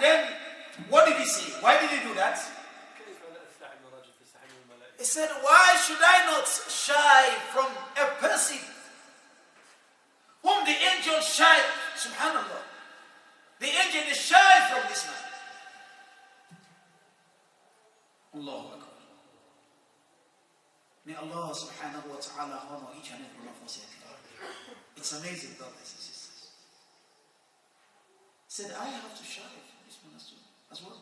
And then, what did he say? Why did he do that? He said, why should I not shy from a person whom the angel shy? Subhanallah. The angel is shy from this man. Allahu Akbar. May Allah subhanahu wa ta'ala honor each and every one of us. It's amazing, brothers and sisters. He said, I have to shy from this man as well.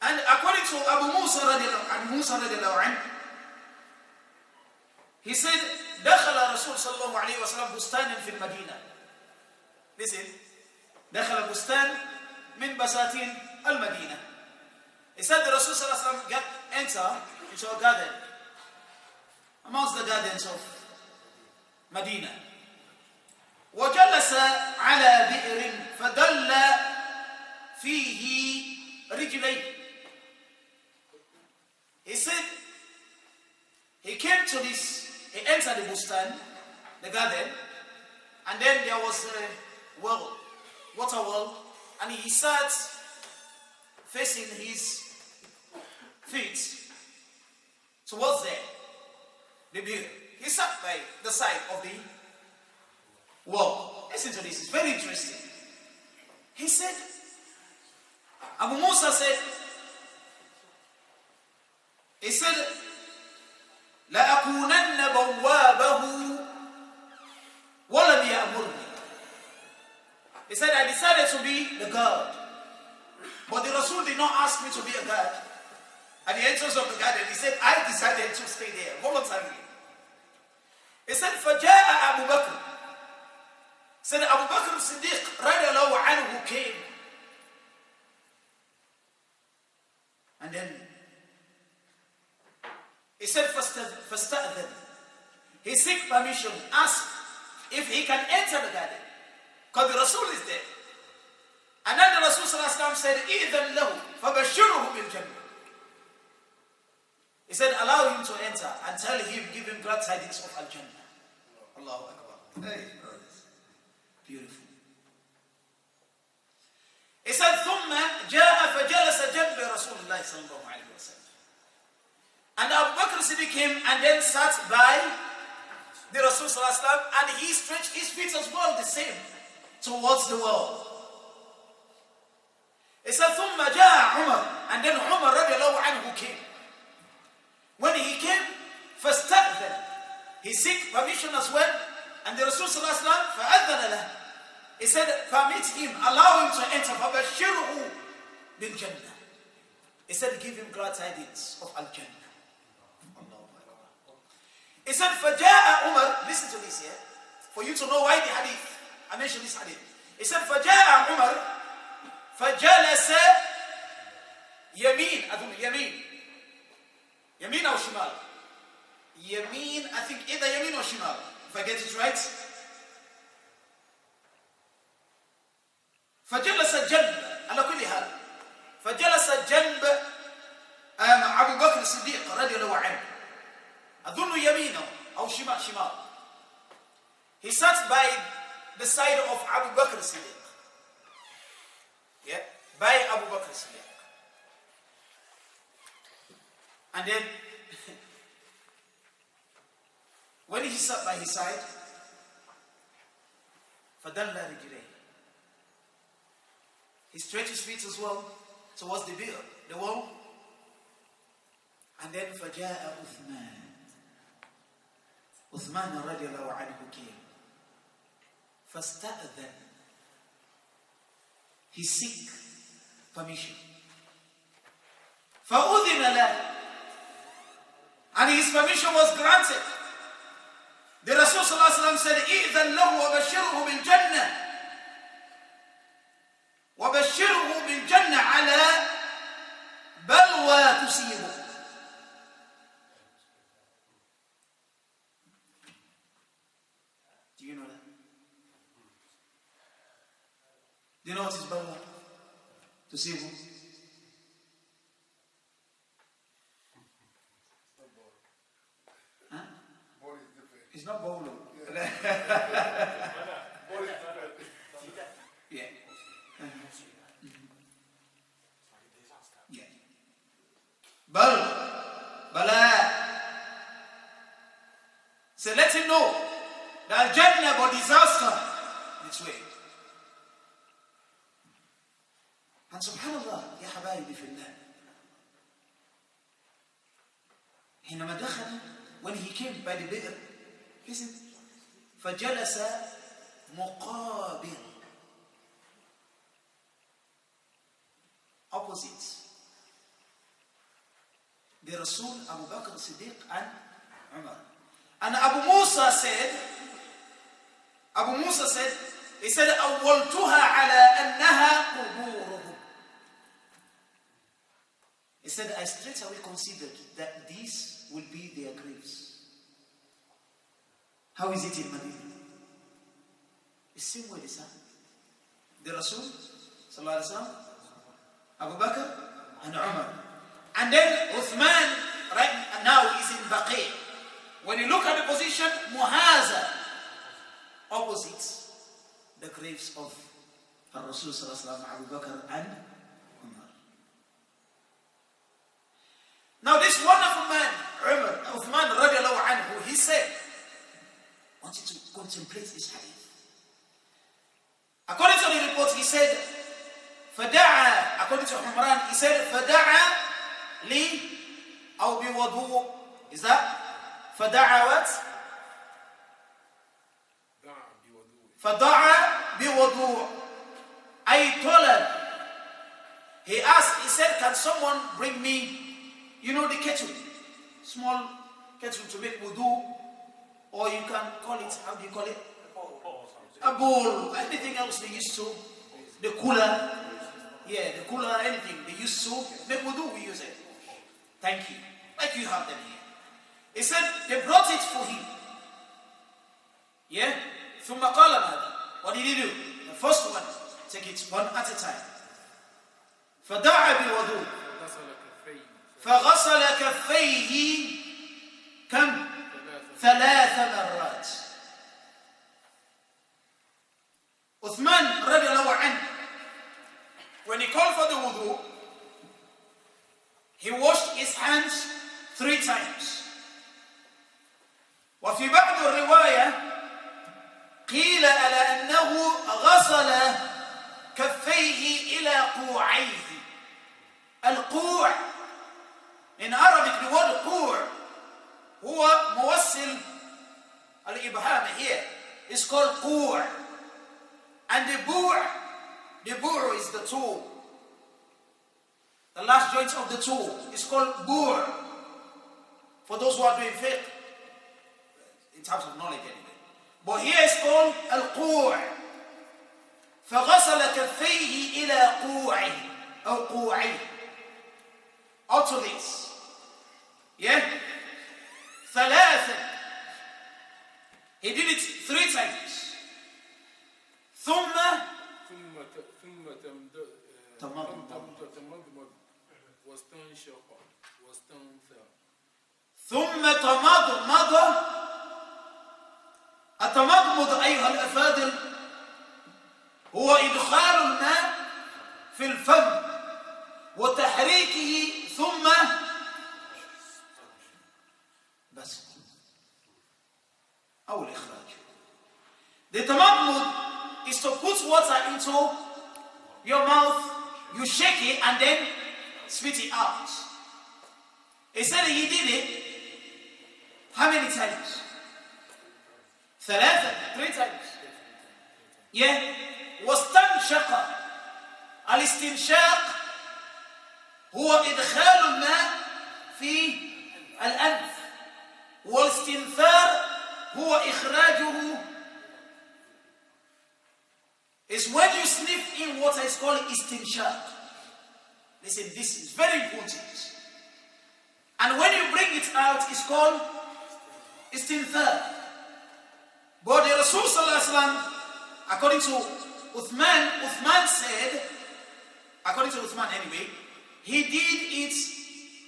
And according to Abu Musa radiallahu anhu, he said, دخل رسول صلى الله عليه وسلم بستانا في المدينة. Listen, دخل بستان من بساتين المدينة. He said the Rasul صلى الله عليه وسلم enter into a garden amongst the gardens of Medina. وجلس على بئر فدل فيه رجليه. He said he came to this, he entered the bustan, the garden, and then there was a well, water well, and he sat facing his feet towards there, the beer. He sat by the side of the wall. Listen to this, it's very interesting. He said, Abu Musa said, he said, لَأَكُونَنَّ بَوَّابَهُ وَلَمْ يَأْمُرْنِي. He said, I decided to be the guard. But the Rasul did not ask me to be a guard. At the entrance of the garden, he said, I decided to stay there voluntarily. He said, فَجَاءَ أَبُو بَكْرٍ. He said, Abu Bakr Siddiq radiallahu anhu came. And then he said, فَاسْتَأْذَنْ. He seek permission, asked if he can enter the garden. Because the Rasul is there. And then the Rasul said, إِذَنْ لَهُ فَبَشِّرُهُ بِالْجَنَّةِ. He said, allow him to enter and tell him, give him glad tidings of Al-Jannah. Allahu Akbar. Hey, brothers. Beautiful. He said, ثُمَّ جَاءَ فَجَلَسَ جَنْبِ رَسُولِ اللَّهِ صَلَّى اللَّهُ عَلَيْهِ وَسَلَّمَ. And Abu Bakr Siddiq came and then sat by the Rasul sallallahu alaihi wasallam, and he stretched his feet as well the same towards the wall. He said, ثُمَّ جَاءَ عُمَرْ. And then Umar radiallahu anhu came. When he came, فَاسْتَأْذَنَ. He seek permission as well. And the Rasul sallallahu alaihi wasallam فَأَذَّنَ لَهُ. He said, permit him, allow him to enter. فَبَشِّرْهُ بِالْجَنَّةِ. He said, give him glad tidings of Al-Jannah. He said, فَجَاءَ Umar. Listen to this here, for you to know why the hadith. I mentioned this hadith. He said, فَجَاءَ Umar فَجَلَسَ يمين. I don't know, يمين. يمين or shimal? Yameen, I think either yameen or shimal. If I get it right. فَجَلَسَ جَنْبَ على كل حال. فَجَلَسَ جَنْبَ أبو بكر الصديق رضي الله عنه. أظن يمينه أو شمال. He sat by the side of Abu Bakr Siddiq. Yeah, by Abu Bakr Siddiq. And then, when he sat by his side, فَدَلَّ رِجِلَيْهِ. He stretched his feet as well towards the wall. And then فَجَاءَ Uthman radiallahu anhu came. فَاسْتَأْذَنَ. He seek permission. فَأُذِنَ لَهُ. And his permission was granted. The Rasul sallallahu alaihi wasallam said, إِذَنْ لَهُ وَبَشِّرْهُ بِالْجَنَّةِ. وَبَشِّرْهُ بِالْجَنَّةِ عَلَى بَلْوَى تُصِيبُهُ. Do you know that? Do you know what is balwa? Tusibu? Huh? It's not bolo. Ball is Al-Jannah or disaster its way. And subhanallah, ya habayibi fillah. حينما دخل, when he came by the bi'r, listen, فجلس مقابل, opposite the Rasul, Abu Bakr Siddiq and Umar. And Abu Musa said, he said, أولتها على أنها قبورهم. He said, I straight away considered that these will be their graves. How is it in Medina? The same way, the Rasul, Sallallahu Alaihi Wasallam, Abu Bakr and Umar. And then Uthman right now is in Baqi. When you look at the position, Muhaza, opposite the graves of Rasul Sallallahu Alaihi Wasallam, Abu Bakr and Umar. Now this wonderful man, Umar, Uthman radiallahu anhu, he said, I want you to contemplate this hadith. According to the report, he said, فدعا, according to Umran, he said, فدعا لي أو بوضوء. Is that? فدعا what? فدعا بوضوء. أي طلب. He asked, he said, can someone bring me, the kettle, small kettle to make wudu, or you can call it, how do you call it? A bowl, anything else they used to, the cooler, anything they used to make wudu, we use it. Thank you. Like you have them here. He said, they brought it for him. Yeah? ثم قال ماذا? What did he do? The first one, take it one at a time. فدعا بوضوء. فغسل كفيه كم؟ 3 مرات. Uthman radiallahu anhu, when he called for the wudu, he washed his hands 3 times. وفي بعض الرواية قيل على أنه غسل كفيه إلى قوعيه. القوع, in Arabic the word قوع هو موصل الإبهام here. It's called قوع. And the bu'r is the toe. The last joint of the toe is called bu'r. For those who are doing fiqh, in terms of knowledge anyway. But here it's called al-qu'. فغسل كفيه إلى قوعه أو قوعيه. Out to this. Yeah? 3. He did it 3 times. ثم تمضمض واستنشق واستنثر. ثم تمضمض. التمضمض أيها الأفاضل هو إدخال الماء في الفم وتحريكه ثم بس أو الإخراج. The tamadmud is to put water into your mouth, you shake it and then spit it out. He said he did it how many times? 3 times. Yeah. واستنشق. الاستنشاق هو إدخال الماء في الأنف. والاستنثار هو إخراجه. Is when you sniff in water, is called istinshaq. Listen, this is very important. And when you bring it out, it's called istinthar. But the Rasul Sallallahu Alaihi Wasallam, according to Uthman said, according to Uthman anyway, he did it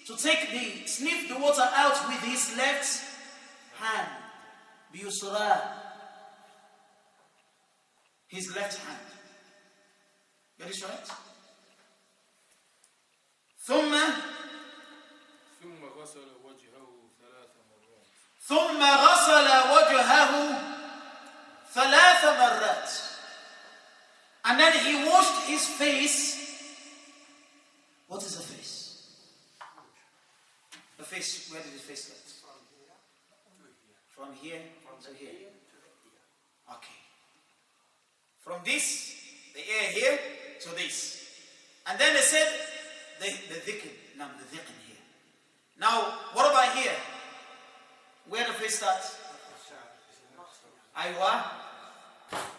to sniff the water out with his left hand. Biyusra. His left hand. Get this right? ثم غسل وجهه 3 مرات. ثم غسل وجهه ثلاث مرات. And then he washed his face. What is the face? The face, where did his face start? From here to here. Okay. From this, the ear here, to this. And then they said, the dhikr. Now, the dhikr here. Now, what about here? Where the face starts? أيوة.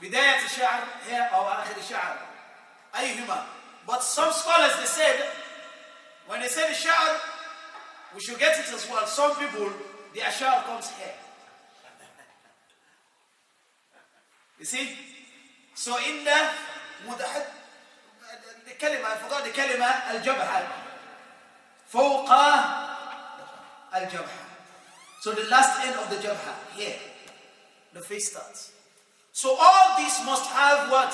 بداية الشعر here أو آخر الشعر. أيهما. But some scholars, they said, when they say the sha'r, we should get it as well. Some people, the ashar comes here. You see? So in the kalima, I forgot the kalima, al-jabha. Fawqa al-jabha. So the last end of the jabha, here. The face starts. So all these must have what?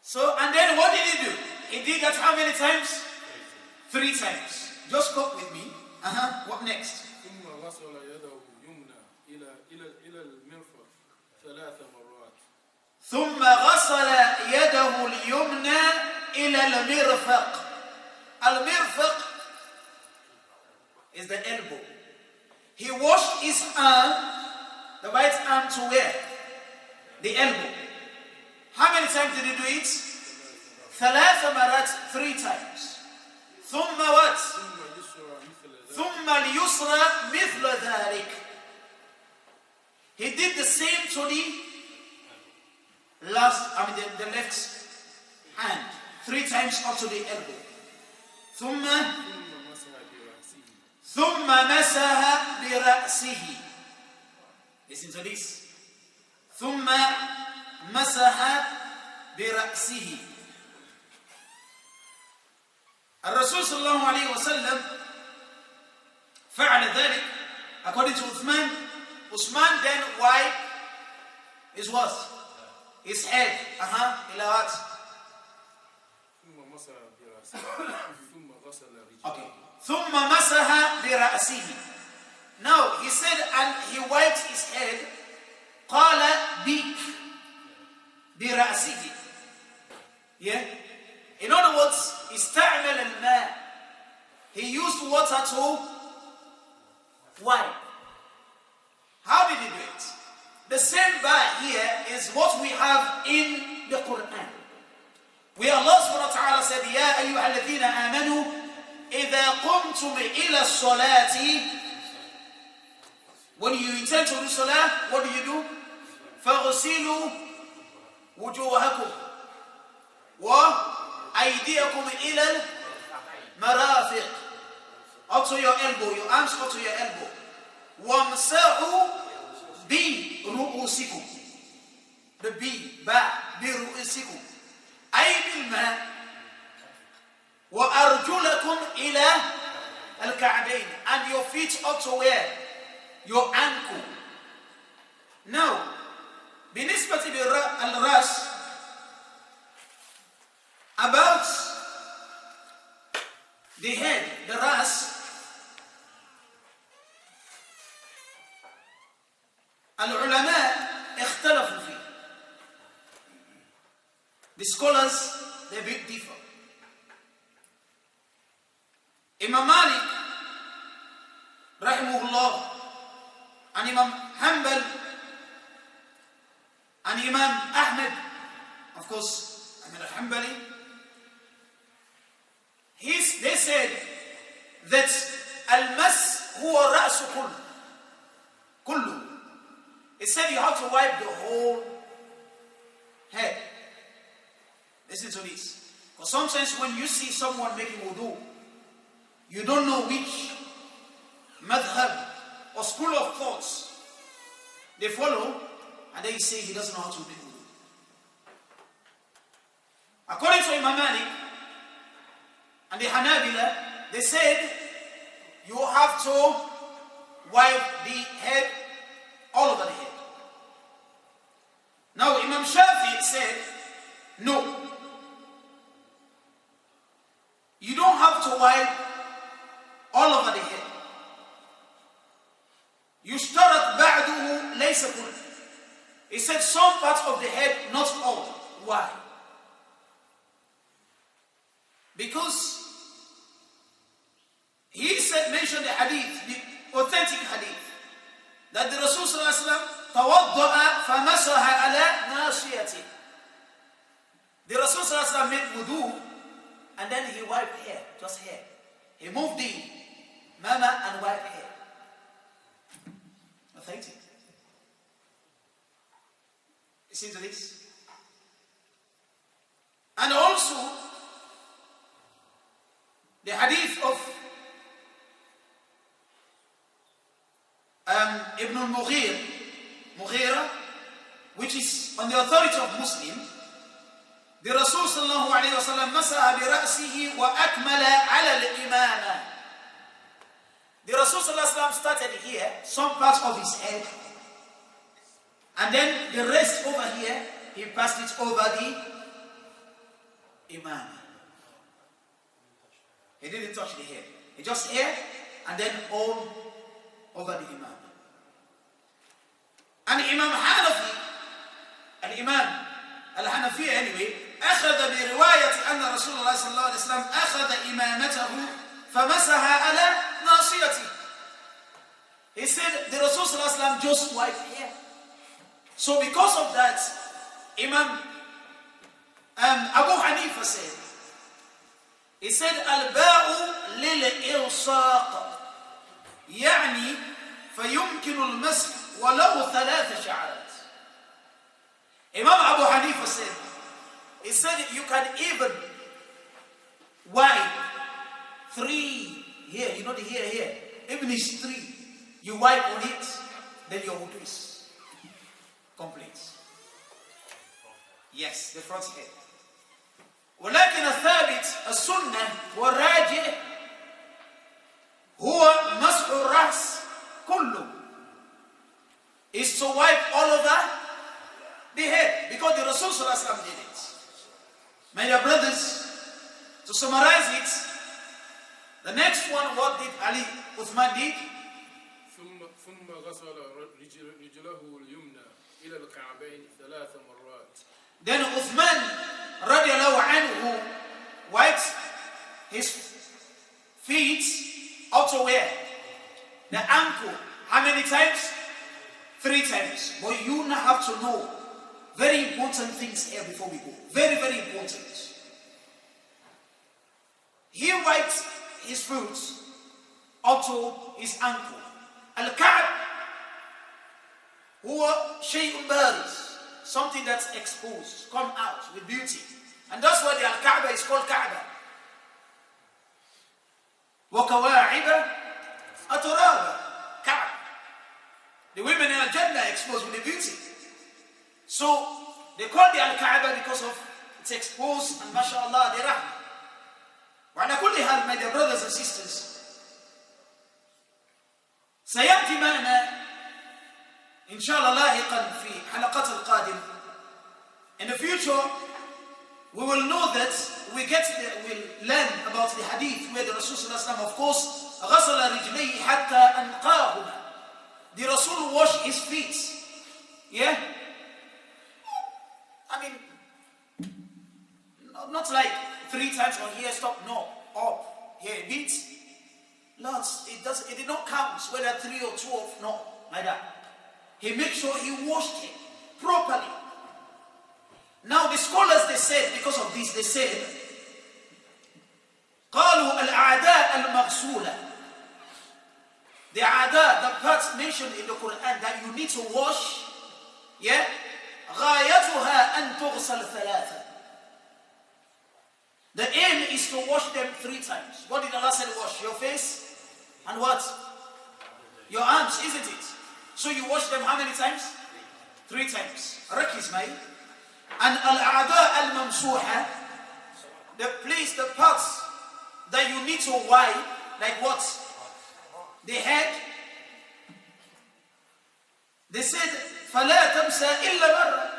So, and then what did he do? He did that how many times? 3 times. Just cope with me. What next? ثم غسل يده اليمنى إلى المرفق. المرفق is the elbow. He washed his arm, the right arm to where? The elbow. How many times did he do it? 3 مرات, 3 times. ثم what? ثم اليسرى مثل ذلك. He did the same to the the left hand. 3 times up to the elbow. ثم مسح برأسه. Listen to this. ثم مسح برأسه. الرسول صلى الله عليه وسلم فعل ذلك according to Uthman. Uthman then wiped his what? His head. إلى what? Okay. ثم مسح برأسه. Now he said, and he wiped his head. قال برأسه. Yeah. In other words, استعمل الماء. He used water to wipe. How did he do it? The same bar here is what we have in the Quran. Where Allah subhanahu wa ta'ala said, يا أيها الذين آمنوا إذا قمتم إلى الصلاة. When you intend to do salah, what do? فَغْسِلُوا وُجُوهَكُمْ وَأَيْدِيَكُمْ إِلَى الْمَرَافِقِ. Up to your elbow, your arms up to your elbow. وَامْسَحُوا بِرُؤُوسِكُمْ. The بِرُؤُوسِكُمْ أي بالماء. وَأَرْجُلَكُمْ إِلَى الْكَعْبَيْنِ. And your feet up to where? Your ankle. Now, بالنسبة للرأس, about the head, the ras, العلماء اختلفوا فيه. The scholars, they differ. Imam Malik rahimahullah, and Imam Hanbal, and Imam Ahmed, of course, Ahmed al-Hanbali, they said that al-mas huwa ra'su kullu. It said you have to wipe the whole head. Listen to this. Because sometimes when you see someone making wudu, you don't know which madhab or school of thoughts they follow, and then you say he doesn't know how to make wudu. According to Imam Malik and the Hanabila, they said you have to wipe the head, all over the head. Now Imam Shafi said, no, you don't have to wipe all over the head. يشترط بعده ليس كله. He said some parts of the head, not all. Why? Because he said, mentioned the hadith, the authentic hadith, that the Rasul sallallahu alaihi wasallam tawadda'a famasaha ala nasiyati. The Rasul sallallahu alaihi wasallam made wudu and then he wiped hair, just hair. He moved the mama and wiped hair. Authentic. Listen to this. And also the hadith of Ibn al-Mughira, which is on the authority of Muslim, the Rasul sallallahu alayhi wa sallam masaha bi ra'sihi wa akmala ala al-imama. The Rasul sallallahu alayhi wa sallam started here, some parts of his head, and then the rest over here, he passed it over the imam. He didn't touch the hair. He just hair and then all over the imam. And Imam Hanafi, Al-Imam Al-Hanafi anyway, أخذ برواية أن رسول الله صلى الله عليه وسلم أخذ إمامته فمسها على ناصيته. He said the Rasul صلى الله عليه وسلم just wiped hair. So because of that, Imam Abu Hanifa said, he said الباء للإلصاق يعني فيمكن المسح ولو 3 شعرات. Imam Abu Hanifa said, he said you can even wipe 3 here, you know the hair here, even it's 3, you wipe on it, then your wudu is complete. Yes, the front head. ولكن الثابت السنة والراجح هو مسح الرأس كله, is to wipe all over the head, because the Rasul sallallahu alaihi wasallam did it. My dear brothers, to summarize it, the next one, what did Ali Uthman did? ثم غسل رجله اليمنى إلى الكعبين 3 مرات. Then Uthman radiallahu anhu wiped his feet up to where? The ankle. How many times? 3 times. But you now have to know very important things here before we go. Very, very important. He wiped his foot up to his ankle. Al-Ka'b huwa shay'un baris, something that's exposed, come out with beauty. And that's why the Al-Kaaba is called Kaaba. وَكَوَاعِبَ أَتُرَابَ Kaaba. The women in Al-Jannah exposed with the beauty. So they call the Al-Kaaba because of it's exposed, and mashallah, the rahmah. وعلى كل حال, my dear brothers and sisters, سيأتي معنا إن شاء الله لاحقا في حلقات القادم. In the future, we will know that we'll learn about the hadith where the Rasul sallallahu alaihi wasallam, of course, غسل رجليه حتى أنقاهما. The Rasul washed his feet. Yeah? I mean, not like 3 times on here, stop, no, up, here, beats. Lots, it did not count whether 3 or 12, no, like that. He made sure he washed it properly. Now the scholars, they said, because of this, they said, قالوا الأعداء المغسولة. The a'da, the parts mentioned in the Quran that you need to wash, yeah, غايتها أن تغسل 3. The aim is to wash them 3 times. What did Allah say to wash? Your face and what? Your arms, isn't it? So you wash them how many times? 3 times. Rakis, mate. And al-a'da al-mamsuha, the place, the parts that you need to wipe, like what? The head. They said, فَلَا تَمْسَى إِلَّا مَرَّةً.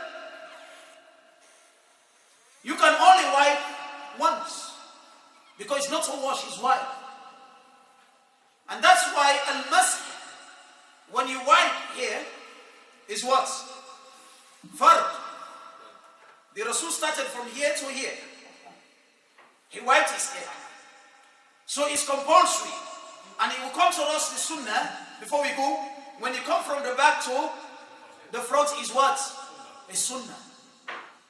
You can only wipe once, because it's not to wash, it's wipe. is what? Fard. The Rasul started from here to here. He wiped his head. So it's compulsory. And it will come to us the sunnah before we go. When you come from the back to the front is what? A sunnah.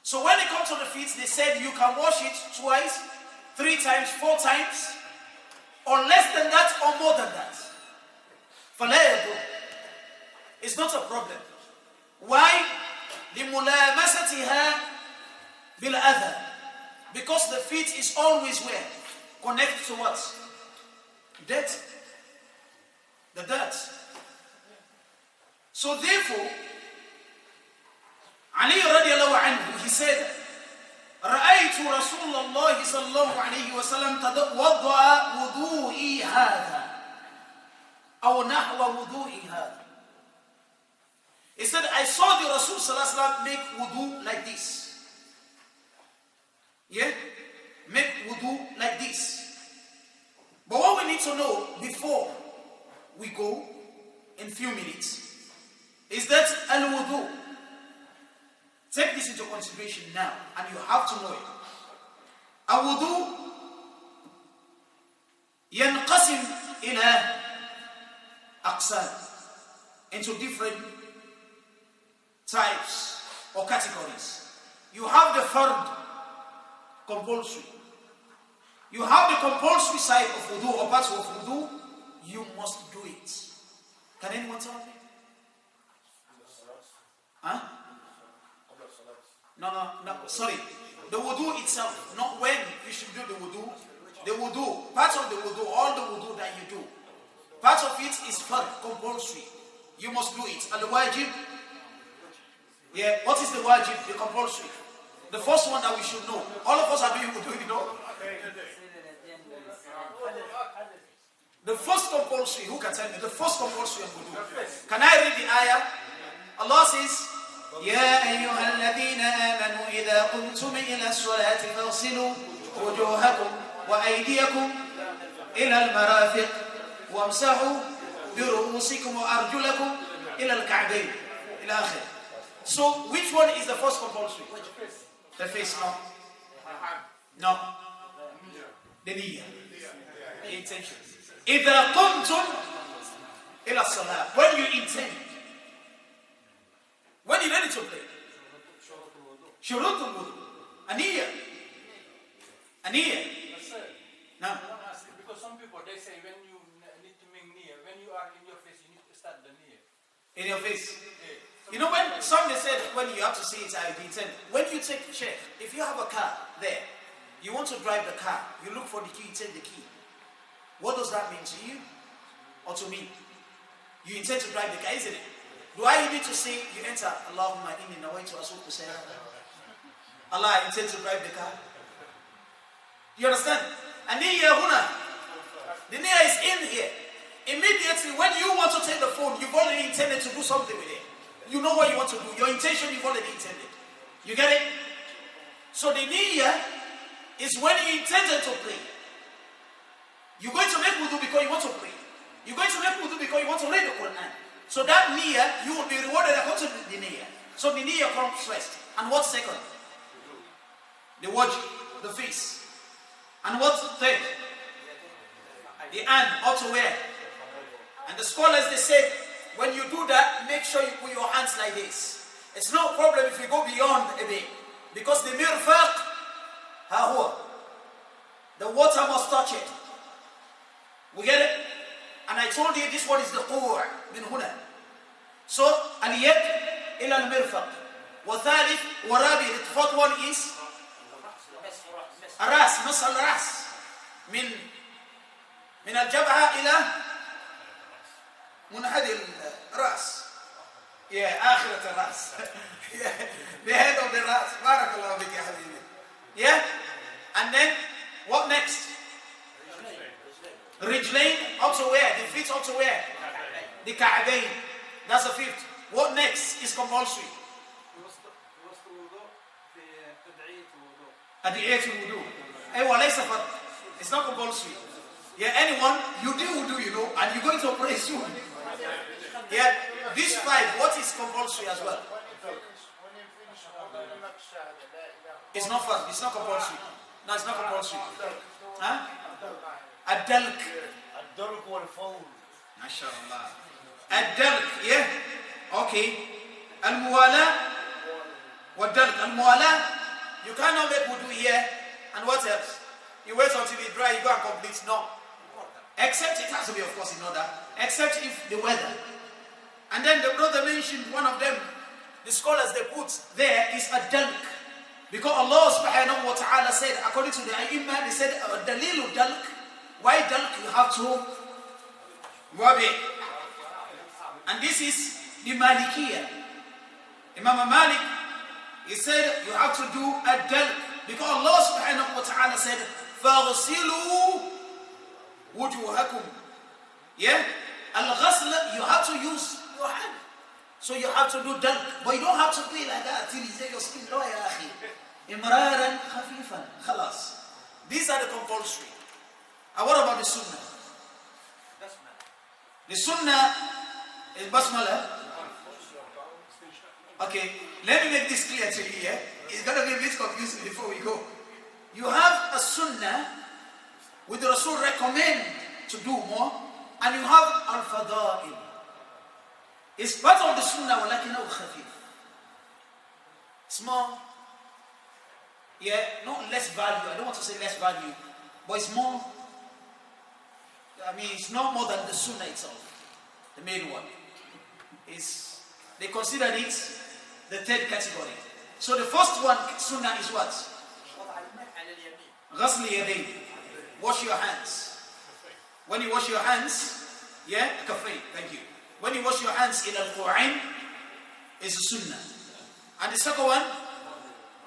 So when it comes to the feet, they said you can wash it twice, 3 times, 4 times, or less than that or more than that. It's not a problem. Why? لِمُلَامَسَتِهَا بِالْأَذَى. Because the feet is always where? Connected to what? Dirt. The dirt. So therefore, Ali radiallahu anhu, he said, رأيت رسول الله صلى الله عليه وسلم وضع وضوئي هذا أو نحو وضوئي هذا. He said, I saw the Rasul صلى الله عليه وسلم make wudu like this. Yeah? Make wudu like this. But what we need to know before we go in few minutes is that al-wudu. Take this into consideration now, and you have to know it. Al-wudu yanqasim ila aqsam, into different types or categories. You have the fard, compulsory. You have the compulsory side of wudu or parts of wudu. You must do it. Can anyone tell me? Huh? No, sorry. The wudu itself, not when you should do the wudu. The wudu, part of the wudu, all the wudu that you do. Part of it is fard, compulsory. You must do it. And the wajib, yeah, what is the wajib? The compulsory. The first one that we should know. All of us are doing wudu, you know. The first compulsory, who can tell me? The first compulsory of wudu. Can I read the ayah? Allah says, يا أيها الذين آمنوا إذا قمتم إلى الصلاة فاغسلوا وجوهكم وأيديكم إلى المرافق وامسحوا برؤوسكم وأرجلكم إلى الكعبين إلى آخره. So which one is the first compulsory? The face, no. No. The niyyah. The intention. إذا قمتم إلى الصلاة. When you intend. When you're ready to pray. Shurutul wudu. Aniyah. No. Because some people, they say when you need to make niyyah, when you are in your face, you need to start the niyyah. In your face. Yeah. You know when some they said when you have to say it, I intend. When you take Shaikh, if you have a car there, you want to drive the car, you look for the key, you take the key. What does that mean to you? Or to me? You intend to drive the car, isn't it? Do I need to say, you enter, Allahumma inni nawaitu asuqu sayyara. Allah, I intend to drive the car. You understand? And the niyyah is in here. Immediately, when you want to take the phone, you've already intended to do something with it. You know what you want to do. Your intention, you've already intended. You get it? So the niyyah is when you intended to pray. You're going to make wudu because you want to pray. You're going to make wudu because you want to read the Quran. So that niyyah, you will be rewarded according to the niyyah. So the niyyah comes first. And what's second? The wajh, the face. And what's third? The hand, also where? And the scholars, they said, when you do that, make sure you put your hands like this. It's no problem if you go beyond a bit. Because the mirfaq, ha huwa, the water must touch it. We get it? And I told you this one is the qur' min huna. So, al-yad ila al-mirfaq. وثالث ورابع, the fourth one is الراس, مس الراس من الجبهة إلى منحدر الراس. Yeah, آخرة الراس. Yeah, the head of the ras. بارك الله بك يا حبيبي. Yeah, and then what next? Rijlain, up to where? The feet up to where? The Ka'bayn. That's the fifth. What next is compulsory? Adiyat al-wudu. It's not compulsory. Yeah, anyone, you do wudu, you know, and you're going to pray soon. Yeah, these 5, what is compulsory as well. When you finish, It's not fast. It's not compulsory. No, it's not compulsory. Huh? Ad-dalk. الدرك والفول. MashaAllah. Ad-dalk, yeah? Okay. Al-muwala. Wad-dalk. Al-muwala. You cannot make wudu here. And what else? You wait until it's dry, you go and complete. No. Except it has to be, of course, in order. Except if the weather. And then the brother mentioned one of them. The scholars they put there is ad-dalk. Because Allah subhanahu wa ta'ala said, according to the A'immah, they said, dalilu dalk. Why dalk? You have to wabi. And this is the Malikiyah. Imam Malik, he said, you have to do ad-dalk. Because Allah subhanahu wa ta'ala said, فَغْسِلُوا وُجُوهَكُمْ. Yeah? Al-ghasl, you have to use your hand. So you have to do dalk. But you don't have to do it like that until you take your skin. No, ya akhi. Imraran khafifan. Khalas. These are the compulsory. And what about the sunnah? The sunnah is basmala. Okay, let me make this clear to you here. It's going to be a bit confusing before we go. You have a sunnah which the Rasul recommend to do more, and you have al-fada'il. It's part of the sunnah, ولكنه خفيف. Small. Yeah, not less value. I don't want to say less value, but it's more. I mean, it's not more than the sunnah itself. The main one. They consider it the third category. So the first one, sunnah, is what? Ghasl yadayn. Wash your hands. When you wash your hands, yeah, kafayn, thank you. When you wash your hands in al-qu'ayn, is a sunnah. And the second one,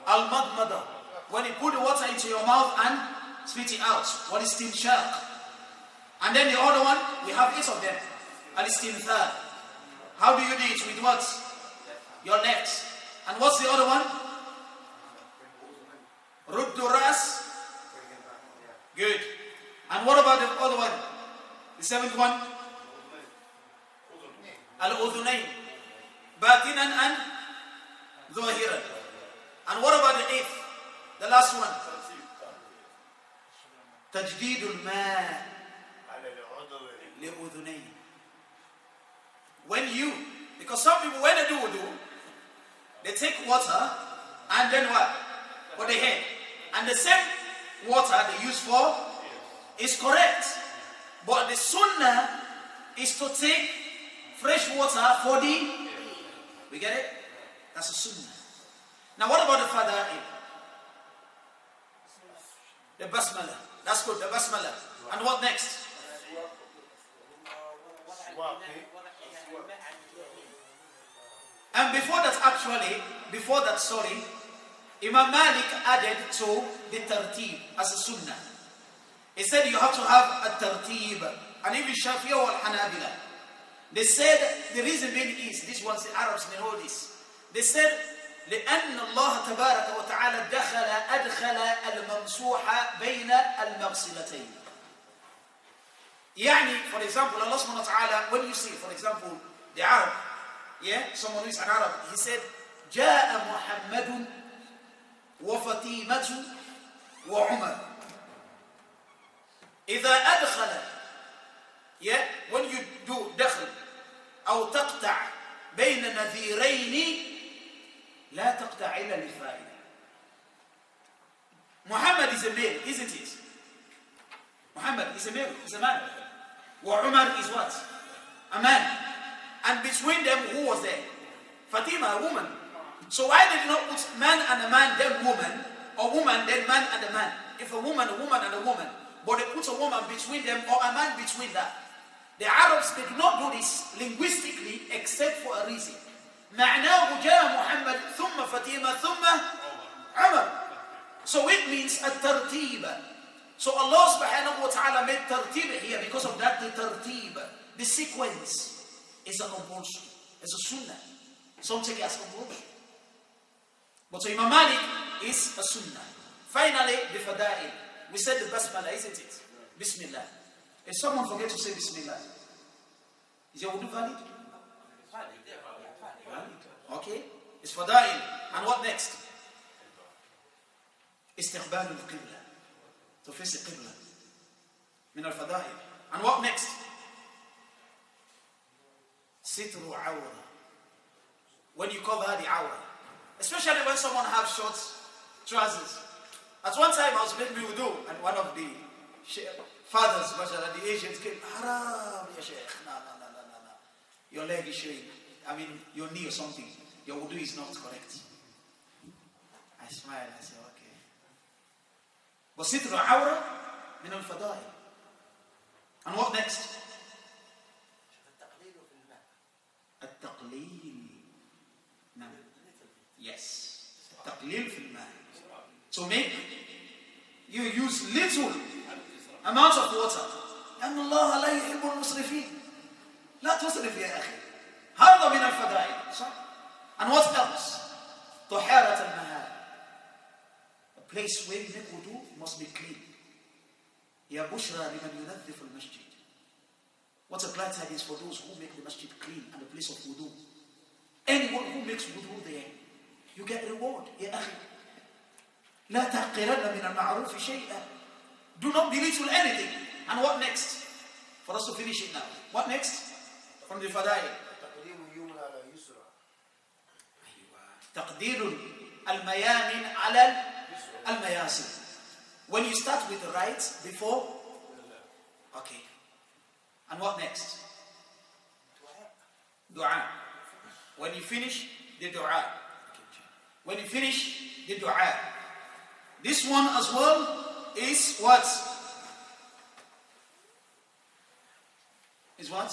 al-madmada. When you put the water into your mouth and spit it out. What is Shaikh? And then the other one, we have 8 of them. Al-istinthar. How do you do it? With what? Your left. And what's the other one? Ruddu ras. Good. And what about the other one? The 7th one? Al-udhunayn. Batinan and zahiran. And what about the 8th? The last one? Tajdidul ma' li'udhunayn. When you, because some people when they do wudu, they take water and then what? For the head. And the same water they use for is correct. But the sunnah is to take fresh water for the, we get it? That's a sunnah. Now what about the fada'il? The basmala. That's good, the basmala. And what next? And before that, Imam Malik added to the tartib as a sunnah. He said you have to have a tartib. And even Shafi'ah or Hanabila, they said the reason being is, this one's the Arabs may know this. They said, لأن الله تبارك وتعالى أدخل الممسوح بين المغسلتين. يعني, for example, Allah subhanahu wa ta'ala, when you see, for example, the Arab, yeah, someone who is an Arab, he said, جاء محمد وفاطمة وعمر. إذا أدخل, yeah, when you do دخل أو تقطع بين نذيرين لا تقطع إلا لفائدة. Muhammad is a male, isn't it? Muhammad is a male, is a man. Umar is what? A man. And between them, who was there? Fatima, a woman. So why did not put man and a man, then woman, or woman, then man and a man? If a woman and a woman, but they put a woman between them, or a man between that. The Arabs, they do not do this linguistically except for a reason. معناه جاء محمد ثم فاطمة ثم عمر. So it means a tartib. So Allah subhanahu wa ta'ala made tartib here because of that. The tartib, the sequence, is a compulsion. It's a sunnah. Some take it as compulsion. But so Imam Malik is a sunnah. Finally, the fada'il. We said the basmala, isn't it? Bismillah. If someone forgets to say Bismillah, is your wudu valid? Huh? Okay? It's fada'il. And what next? استقبال القبلة. To face the qibla. من الفضائل. And what next? ستر عورة. When you cover the awrah. Especially when someone has short trousers. At one time I was making wudu and one of the fathers, the Asians came, Haram, ya Shaykh. No. Your leg is showing. I mean, your knee or something. Your wudu is not correct. I smiled. I said, okay. But sitr awra min al-fada'i. And what next? التقليل. Yes. التقليل في الماء. To make you use little amount of water. لأن الله لا يحب المسرفين. لا تسرف يا أخي. هذا من الفضائل. صح? And what else? طهارة المهام. A place where you make wudu must be clean. يا بشرى لمن ينظف المسجد. What a glad tidings for those who make the masjid clean and the place of wudu. Anyone who makes wudu there, you get reward. يا أخي. لا تحقرن من المعروف شيئا. Do not belittle anything. And what next? For us to finish it now. What next? From the fadail. تقدير الميامن على المياسر. When you start with the right before. Okay. And what next? Dua. When you finish the dua. When you finish the dua. This one as well is what? Is what?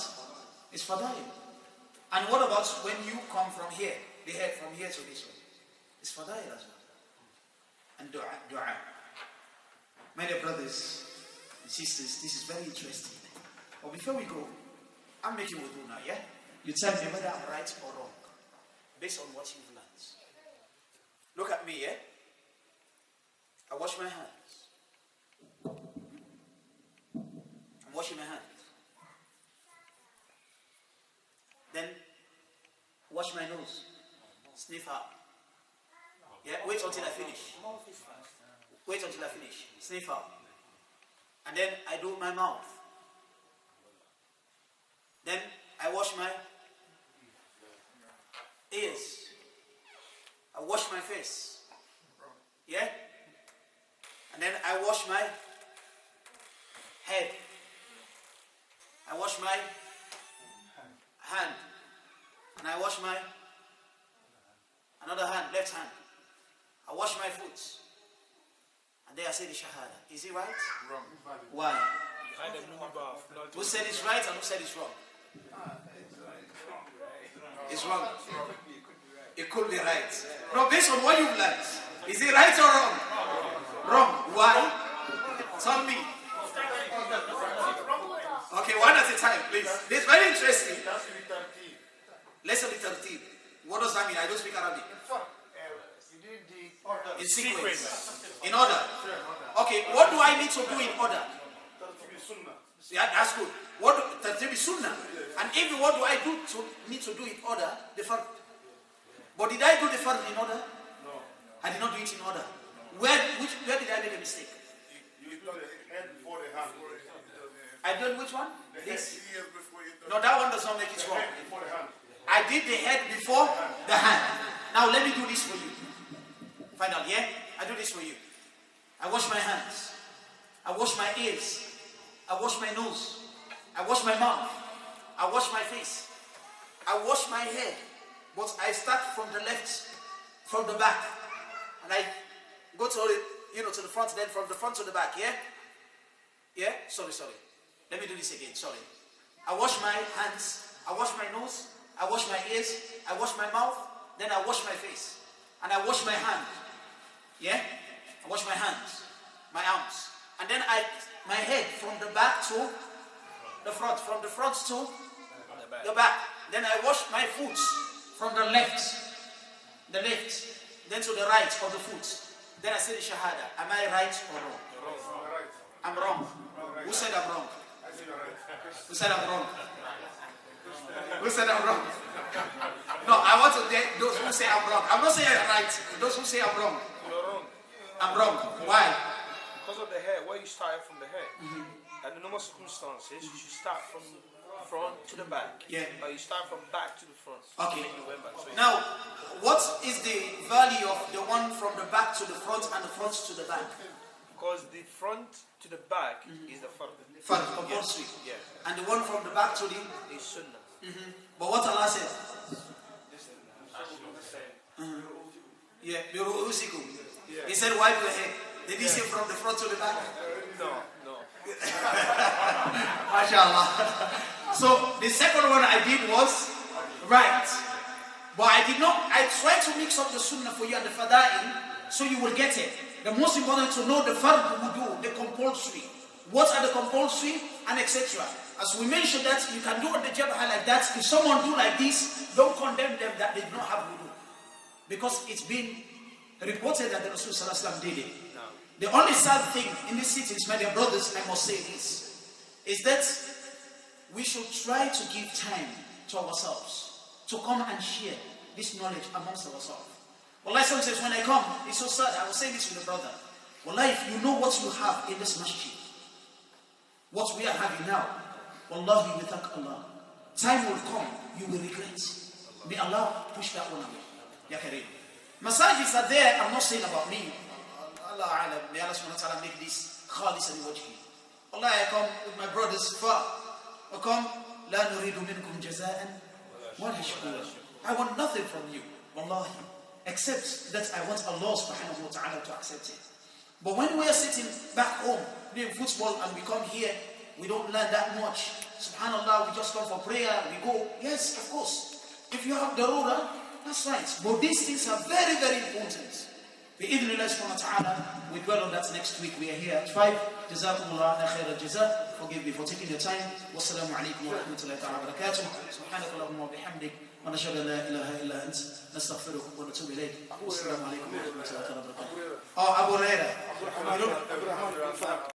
Is fadail. And what about when you come from here? The head from here to this one. It's fadail as well. And dua. My dear brothers and sisters, this is very interesting. But before we go, I'm making wudu now, yeah? You tell me whether I'm right or wrong. Based on what you've learned. Look at me, yeah? I wash my hands. I'm washing my hands. Then wash my nose. Sniff out. Yeah, wait until I finish. Wait until I finish. Sniff out. And then I do my mouth. Then I wash my ears. I wash my face. Yeah? And then I wash my head. I wash my hand. And I wash my another hand, left hand. I wash my foot. And then I say the shahada. Is it right? Wrong. Why? Who said it's right and who said it's wrong? It's wrong. It could be right. No, based on what you've learned. Is it right or wrong? Wrong. Why? Tell me. Okay, one at a time, please. This is very interesting. Lesson in tartib. What does that mean? I don't speak Arabic. In sequence. In order. Okay, what do I need to do in order? Yeah, that's good. What tartib is sunnah. And even what do I need to do in order? The fard. But did I do the fard in order? No. I did not do it in order. Where did I make a mistake? You done the head before the hand. I did which one? This. Before you No, that one does not make it wrong. before the hand. I did the head before the hand. Now let me do this for you. Find out, yeah? I do this for you. I wash my hands. I wash my ears. I wash my nose. I wash my mouth. I wash my face. I wash my head. But I start from the left, from the back. And I go to the front, then from the front to the back, yeah? Yeah? Sorry. Let me do this again, sorry. I wash my hands. I wash my nose. I wash my ears. I wash my mouth. Then I wash my face. And I wash my hand. Yeah? I wash my hands. My arms. And then my head from the back to the front. From the front to the back. Then I wash my foot from the left. Then to the right of the foot. Then I say the shahada. Am I right or wrong? I'm wrong. Who said I'm wrong? Who said I'm wrong? Who said I'm wrong? No, I want to get those who say I'm wrong. I'm not saying I'm right. Those who say I'm wrong. You're wrong. I'm wrong. Why? Because of the hair, where you started from the hair. And in normal circumstances, you should start from front to the back. Yeah. Or you start from back to the front. Okay. Then you went back. So Now, what is the value of the one from the back to the front and the front to the back? because the front to the back is the fard. Fard, compulsory. Yeah. And the one from the back to the... Is sunnah. But what Allah said? Yeah, biru'usikum. Yeah. He said wipe your head. Did he say from the front to the back? No. MashaAllah. So the second one I did was right. But I tried to mix up the sunnah for you and the fada'il so you will get it. The most important to know the fard wudu, the compulsory. What are the compulsory and etc. As we mentioned that you can do on the jabha like that. If someone do like this, don't condemn them that they do not have wudu. Because it's been reported that the Rasul Sallallahu Alaihi Wasallam did it. No. The only sad thing in these sittings, my dear brothers, I must say this, is that we should try to give time to ourselves to come and share this knowledge amongst ourselves. Wallahi, sometimes when I come, it's so sad. I was saying this to the brother. Wallahi, if you know what you have in this masjid, what we are having now, wallahi, we thank Allah. Time will come, you will regret. May Allah push that one away. Ya Kareem. Massages are there, I'm not saying about me. Allah Alam, may Allah subhanahu wa ta'ala make this khalis and wajhi. Allah, I come with my brothers far. I come, la nuridu minkum jaza'an wa la shukura. I want nothing from you, wallahi, except that I want Allah subhanahu wa ta'ala to accept it. But when we are sitting back home, playing football, and we come here, we don't learn that much. Subhanallah, we just come for prayer, we go. Yes, of course. If you have darura, that's right. But these things are very, very important. Bi-idhnillah subhanahu wa ta'ala, we dwell on that next week. We are here at 5. Jazakumullah khair al-jaza. Forgive me for taking your time. Wassalamu alaikum wa rahmatullahi wa barakatuh. Subhanakallahumma wa bihamdik. Wa nashhadu an la ilaha illa ant. Nastaghfiruka wa natubu ilayk. Wassalamu alaikum wa rahmatullahi wa barakatuh. Oh, Abu Hurairah.